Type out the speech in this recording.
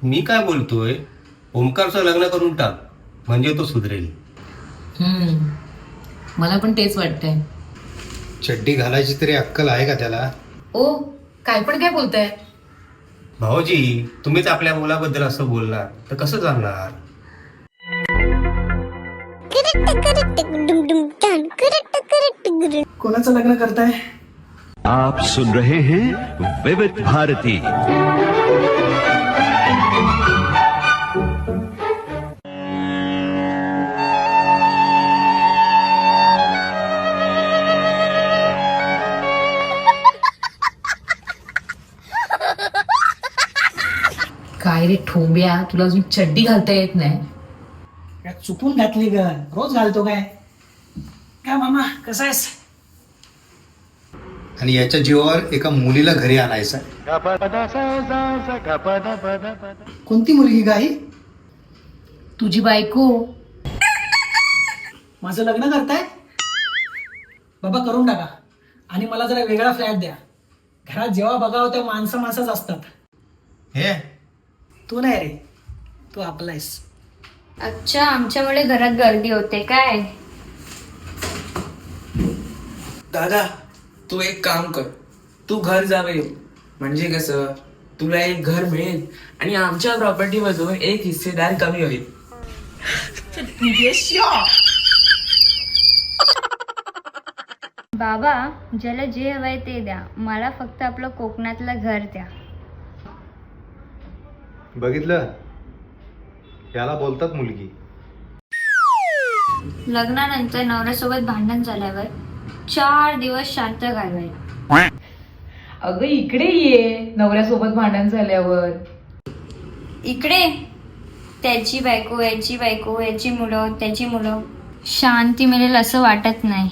मी काय बोलतोय, ओमकारचं लग्न करून टाक, म्हणजे तो सुधरेल. मला पण तेच वाटतंय. चड्डी घालायची तरी अक्कल आहे का त्याला? ओ, काय पण काय बोलताय? भाऊजी, तुम्हीच आपल्या मुलाबद्दल असं बोलणार तर कसं चालणार? कोणाचं लग्न करताय? आप सुन रहे हैं विविध भारती. काय रे ठोंब्या, तुला अजून चड्डी घालता येत नाही? काय चुकून घातली ग, रोज घालतो काय? काय मामा कसा आहेस? आणि याच्या जीवावर एका मुलीला घरी आणायचं. कोणती मुलगी गाई? तुझी बायको. माझं लग्न करताय? बाबा करून टाका आणि मला जरा वेगळा फ्लॅट द्या. घरात जेव्हा बघावं तेव्हा माणसंच असतात. हे तू नाही रे, तू आपला आहेस. अच्छा, आमच्यामुळे घरात गर्दी होते काय? दादा, तू एक काम कर, तू घर जावे म्हणजे कसं तुला एक घर मिळेल आणि आमच्या प्रॉपर्टी मधून एक हिस्सेदार कमी होईल. बाबा, ज्याला जे हवंय ते द्या, मला फक्त आपलं कोकणातलं घर द्या. बघितलं, याला बोलतात मुलगी. लग्नानंतर नवऱ्यासोबत भांडण झाल्यावर 4 दिवस शांत घालवाय. अगं इकडे ये, नवऱ्यासोबत भांडण झाल्यावर. इकडे त्याची बायको, याची बायको, याची मुलं, त्याची मुलं. शांती मिळेल असं वाटत नाही.